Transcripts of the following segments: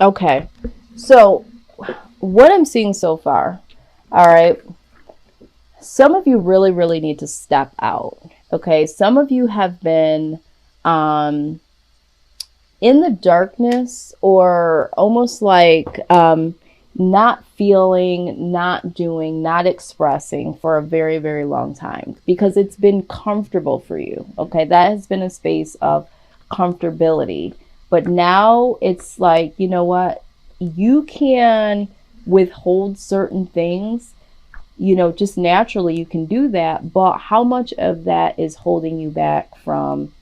Okay. So, what I'm seeing so far, all right, some of you really, really need to step out. Okay. Some of you have been um, in the darkness or almost like not feeling, not doing, not expressing for a very, very long time because it's been comfortable for you. Okay. That has been a space of comfortability. But now it's like, you know what? You can withhold certain things, just naturally you can do that. But how much of that is holding you back from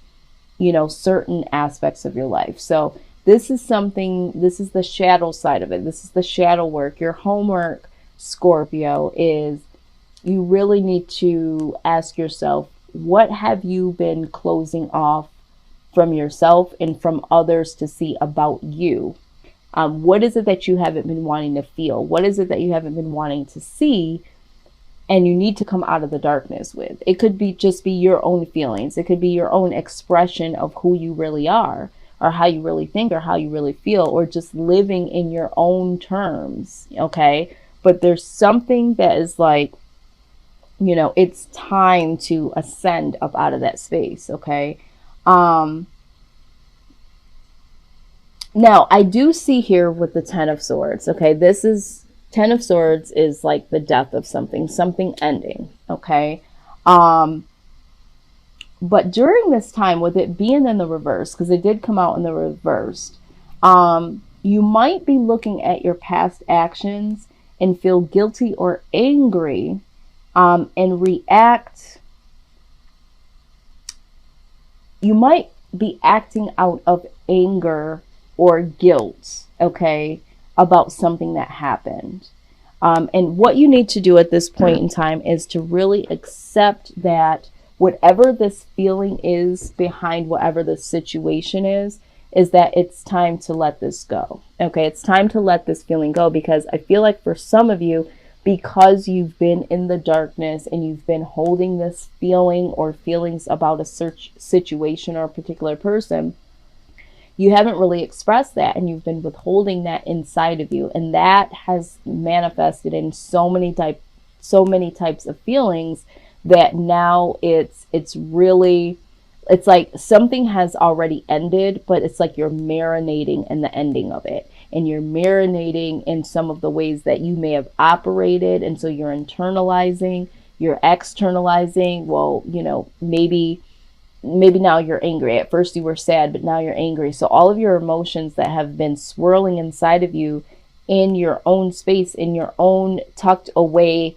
certain aspects of your life? So this is something, this is the shadow side of it. This is the shadow work. Your homework, Scorpio, is you really need to ask yourself, what have you been closing off from yourself and from others to see about you? What is it that you haven't been wanting to feel? What is it that you haven't been wanting to see? And you need to come out of the darkness with. It could be just be your own feelings. It could be your own expression of who you really are, or how you really think, or how you really feel, or just living in your own terms. Okay. But there's something that is like, it's time to ascend up out of that space. Okay. Um, Now, I do see here with the Ten of Swords, okay, this is Ten of Swords is like the death of something, something ending, okay? Um, but during this time, with it being in the reverse, because it did come out in the reverse, you might be looking at your past actions and feel guilty or angry, and react. You might be acting out of anger or guilt, okay, about something that happened. And what you need to do at this point in time is to really accept that whatever this feeling is behind whatever the situation is that it's time to let this go. Okay, it's time to let this feeling go, because I feel like for some of you, because you've been in the darkness and you've been holding this feeling or feelings about a search situation or a particular person, you haven't really expressed that and you've been withholding that inside of you, and that has manifested in so many types of feelings that now it's really, it's like something has already ended, but it's like you're marinating in the ending of it, and you're marinating in some of the ways that you may have operated, and so you're internalizing, you're externalizing. Well, maybe now you're angry. At first you were sad, but now you're angry. So all of your emotions that have been swirling inside of you in your own space, in your own tucked away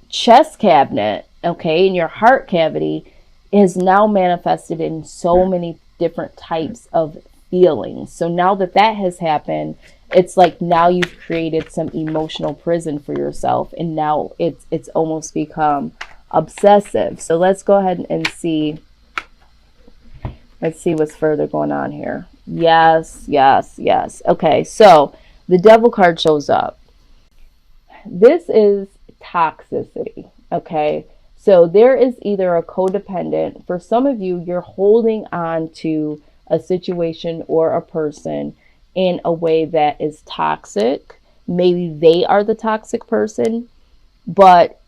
chest cabinet, okay, in your heart cavity, is now manifested in so many different types of feelings. So now that that has happened, it's like now you've created some emotional prison for yourself, and now it's almost become obsessive. So let's go ahead and see. Let's see what's further going on here. Yes, yes, yes. Okay, so the devil card shows up. This is toxicity. Okay, so there is either a codependent. For some of you, you're holding on to a situation or a person in a way that is toxic. Maybe they are the toxic person, but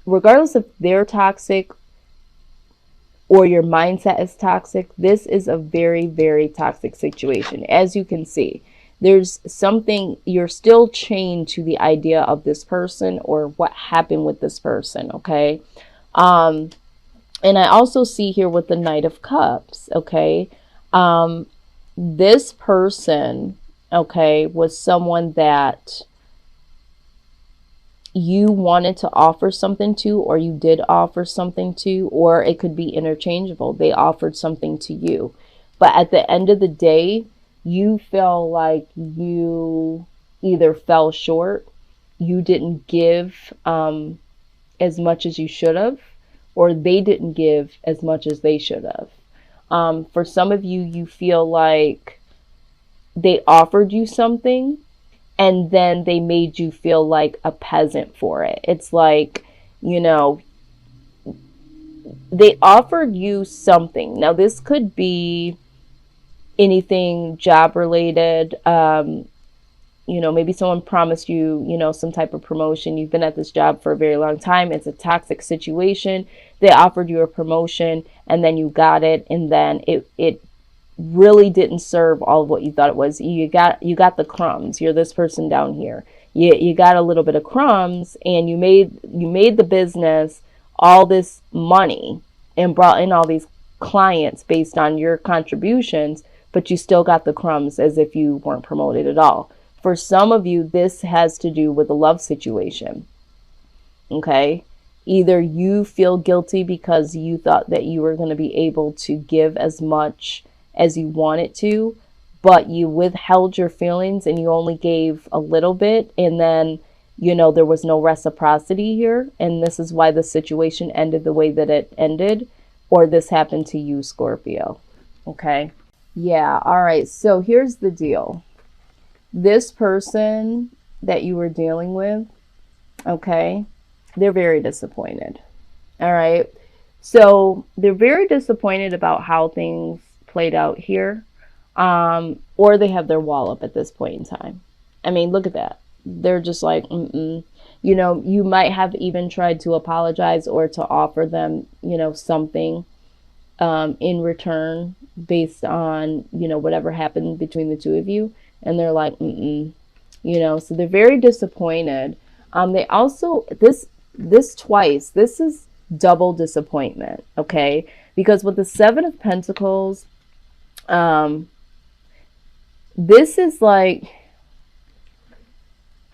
regardless if they're toxic or your mindset is toxic, this is a very, very toxic situation. As you can see, there's something, you're still chained to the idea of this person or what happened with this person, okay? Um, and I also see here with the Knight of Cups, okay? Um, this person, okay, was someone that you wanted to offer something to, or you did offer something to, or it could be interchangeable. They offered something to you. But at the end of the day, you feel like you either fell short, you didn't give as much as you should have, or they didn't give as much as they should have. For some of you, you feel like they offered you something and then they made you feel like a peasant for it. It's like, you know, they offered you something. Now, this could be anything job related. Maybe someone promised you, some type of promotion. You've been at this job for a very long time. It's a toxic situation. They offered you a promotion and then you got it. And then it really didn't serve all of what you thought it was. You got the crumbs. You're this person down here. You got a little bit of crumbs, and you made the business all this money and brought in all these clients based on your contributions, but you still got the crumbs as if you weren't promoted at all. For some of you, this has to do with a love situation. Okay? Either you feel guilty because you thought that you were going to be able to give as much as you wanted to, but you withheld your feelings and you only gave a little bit, and then there was no reciprocity here, and this is why the situation ended the way that it ended, or this happened to you, Scorpio. Okay? Yeah, all right. So here's the deal. This person that you were dealing with, okay, they're very disappointed. All right? So they're very disappointed about how things played out here, or they have their wall up at this point in time. I mean, look at that. They're just like, you might have even tried to apologize or to offer them, something in return based on, whatever happened between the two of you. And they're like, so they're very disappointed. They also, this twice, this is double disappointment, okay? Because with the Seven of Pentacles, this is like,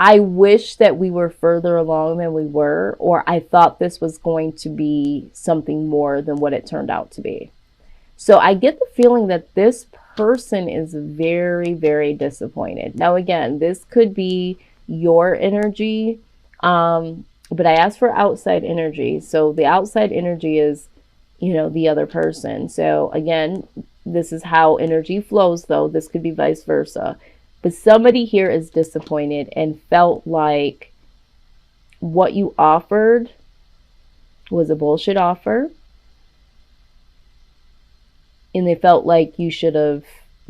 I wish that we were further along than we were, or I thought this was going to be something more than what it turned out to be. So I get the feeling that this person is very, very disappointed. Now, again, this could be your energy, but I asked for outside energy. So the outside energy is, the other person. So again, this is how energy flows, though. This could be vice versa. But somebody here is disappointed and felt like what you offered was a bullshit offer. And they felt like you should have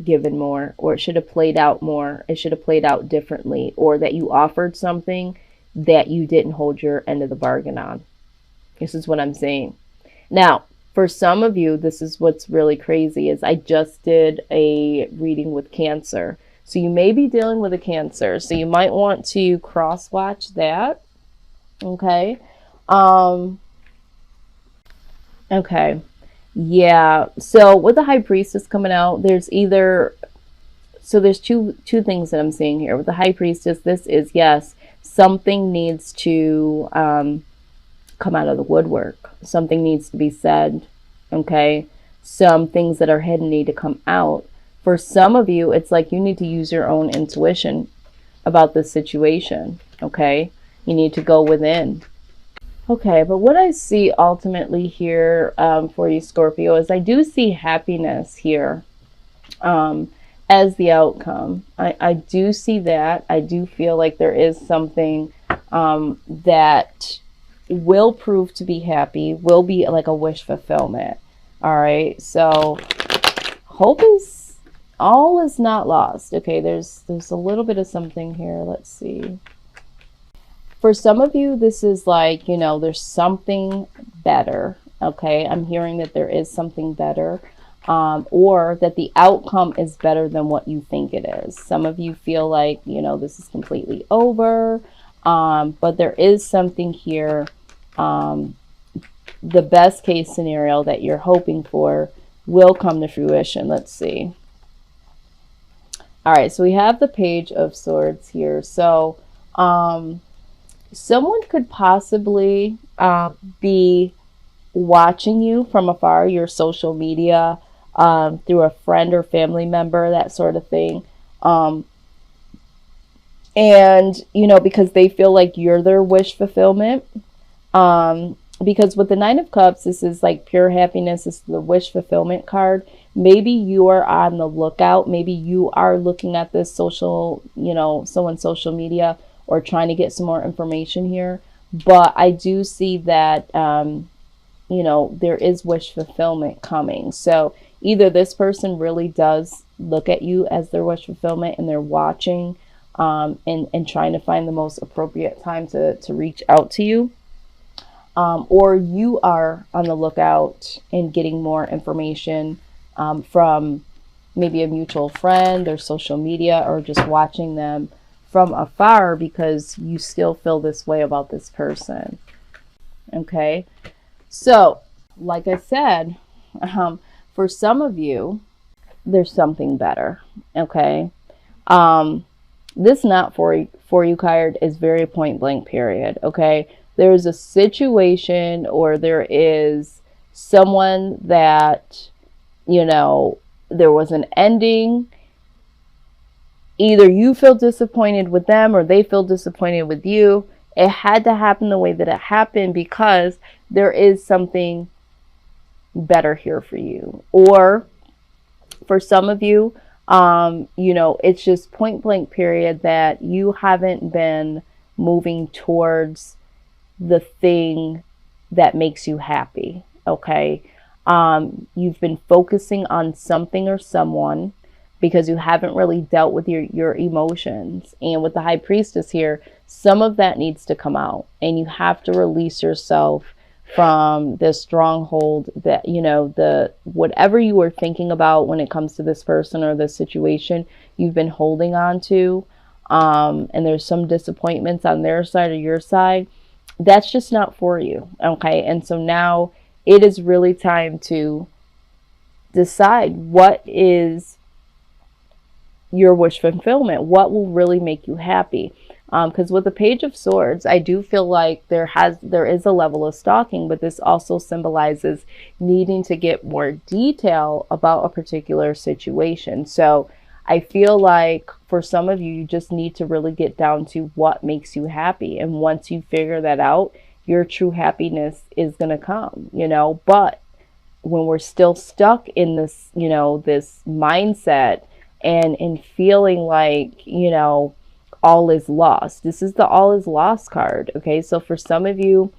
given more, or it should have played out more. It should have played out differently, or that you offered something that you didn't hold your end of the bargain on. This is what I'm saying. Now, for some of you, this is what's really crazy, is I just did a reading with Cancer. So you may be dealing with a Cancer. So you might want to cross-watch that. Okay. Okay. Yeah. So with the High Priestess coming out, there's either... So there's two things that I'm seeing here. With the High Priestess, this is, yes, something needs to come out of the woodwork. Something needs to be said. Okay. Some things that are hidden need to come out. For some of you, it's like you need to use your own intuition about this situation, okay? You need to go within. Okay, but what I see ultimately here for you, Scorpio, is I do see happiness here as the outcome. I do see that. I do feel like there is something that will prove to be happy, will be like a wish fulfillment. All right, so hope is... all is not lost. Okay, there's a little bit of something here. Let's see. For some of you, this is like, there's something better. Okay, I'm hearing that there is something better, or that the outcome is better than what you think it is. Some of you feel like, this is completely over, but there is something here. The best case scenario that you're hoping for will come to fruition. Let's see. All right, so we have the Page of Swords here. So someone could possibly be watching you from afar, your social media, through a friend or family member, that sort of thing. And, because they feel like you're their wish fulfillment. Because with the Nine of Cups, this is like pure happiness. This is the wish fulfillment card. Maybe you are on the lookout. Maybe you are looking at this someone's social media, or trying to get some more information here. But I do see that, there is wish fulfillment coming. So either this person really does look at you as their wish fulfillment, and they're watching, and trying to find the most appropriate time to reach out to you. Or you are on the lookout and getting more information from maybe a mutual friend or social media, or just watching them from afar because you still feel this way about this person. Okay. So, like I said, for some of you, there's something better. Okay. This not for you card is very point blank, period. Okay. There's a situation, or there is someone that, there was an ending. Either you feel disappointed with them or they feel disappointed with you. It had to happen the way that it happened because there is something better here for you. Or for some of you, it's just point blank, period, that you haven't been moving towards the thing that makes you happy. Okay. You've been focusing on something or someone because you haven't really dealt with your emotions. And with the High Priestess here, some of that needs to come out, and you have to release yourself from this stronghold that, the whatever you were thinking about when it comes to this person or this situation, you've been holding on to. And there's some disappointments on their side or your side. That's just not for you. Okay. And so now it is really time to decide what is your wish fulfillment, what will really make you happy. Because with the Page of Swords, I do feel like there is a level of stalking, but this also symbolizes needing to get more detail about a particular situation. So I feel like for some of you, you just need to really get down to what makes you happy. And once you figure that out, your true happiness is going to come, But when we're still stuck in this, this mindset and in feeling like, all is lost. This is the all is lost card. Okay. So for some of you,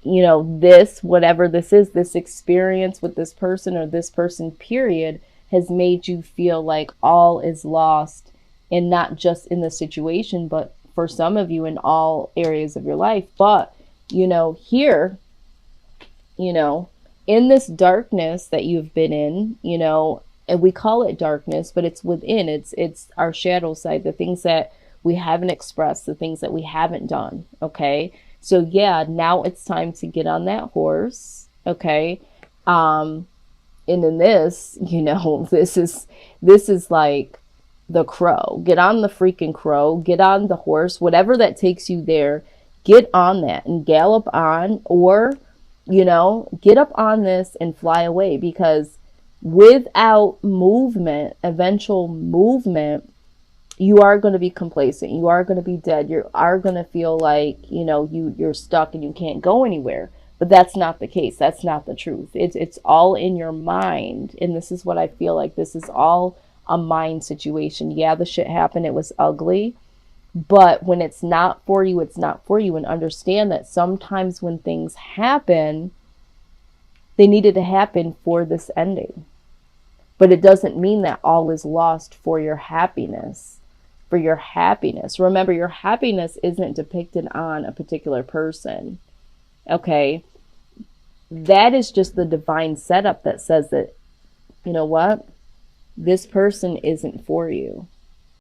this, whatever this is, this experience with this person or this person, period, has made you feel like all is lost, and not just in the situation, but for some of you in all areas of your life. But, here, in this darkness that you've been in, and we call it darkness, but it's within, it's our shadow side, the things that we haven't expressed, the things that we haven't done. Okay. So yeah, now it's time to get on that horse. Okay. And in this, this is like the crow. Get on the freaking crow, get on the horse, whatever that takes you there, get on that and gallop on, or, get up on this and fly away, because without movement, eventual movement, you are going to be complacent. You are going to be dead. You are going to feel like, you're stuck and you can't go anywhere. But that's not the case. That's not the truth. It's all in your mind. And this is what I feel like. This is all a mind situation. Yeah, the shit happened. It was ugly. But when it's not for you, it's not for you. And understand that sometimes when things happen, they needed to happen for this ending. But it doesn't mean that all is lost for your happiness. For your happiness. Remember, your happiness isn't depicted on a particular person. Okay? That is just the divine setup that says that, you know what? This person isn't for you.